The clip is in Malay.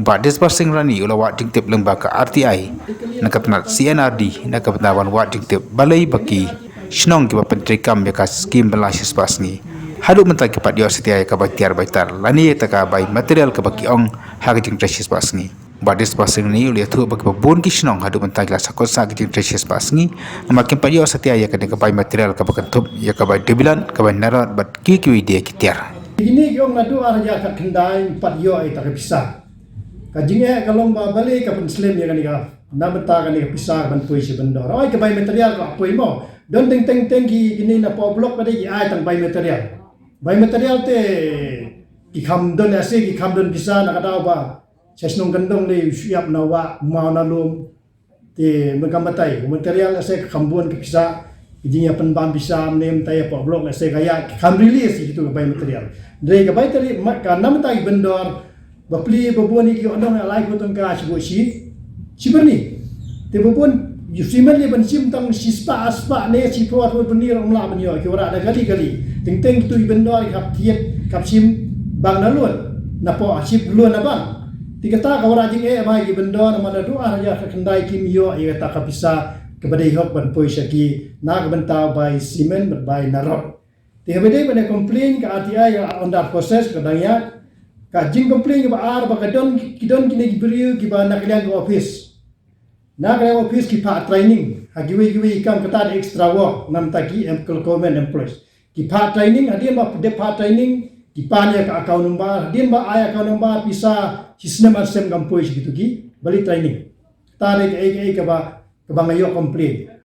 Umpat dispersing rani ula wat jingtip lembaga RTI nakapnat CNRD nakapnawan wat jingtip balai baki shnong ki bapentrikam beka skim belasis pasni hadu mentai ki padio setia ka batiar baitar lani taka bai material ka baki ong haging traces pasni umpat dispersing ni uli thu baki babun ki shnong hadu mentai la sakot sa haging traces pasni makin padio setia ka bai material ka bakentup ya ka bai debilan ka bai narat bat ki dia ki tiar ini yung ngadu arja ka kendai padio ai tak bisa kajinge kalong ba bali ka penslim ya kanika namata kanika pisah ban pui si bendor oi ka bai material ka pui mo don teng teng teng ki gini na po blok ka di ai tang bai material te ki kham don ase ki kham don bisa na kadau ba sesnong gandong le siap na wa mau na lum te megamatai material ase khambun ki bisa ijinya penban bisa nem tay po blok ase kaya kham release itu bai material dre ka bai tari ka namata bendor bapli babuan iki ondong alai ko tong ka si berni te babuan yusimen le ban sim tang sispa aspa ne si pro atau benir omla benyo ki ora ada kali teng teng tu bendor kap tiet kap sim bang nalun na po asip luan abang tikata ka ora jing mai ki bendor mana doa ya ka kendai kimio ya ta ka bisa kepada hok ban poisa ki na ka bentau bai simen bai narot te habede ban complain ka RTI on that process kadangnya kajing komplain ba ar ba kadon kidon kini giberiu ki ba nakliang ke office ki pa training hagiwe ikam kata extra work nam taki government employees ki pa training adien ba de pa training ki pa nya ka account number adien ba ay account number bisa sistem asem kampus gitu ki bali training tare ke ka ba ngayo complain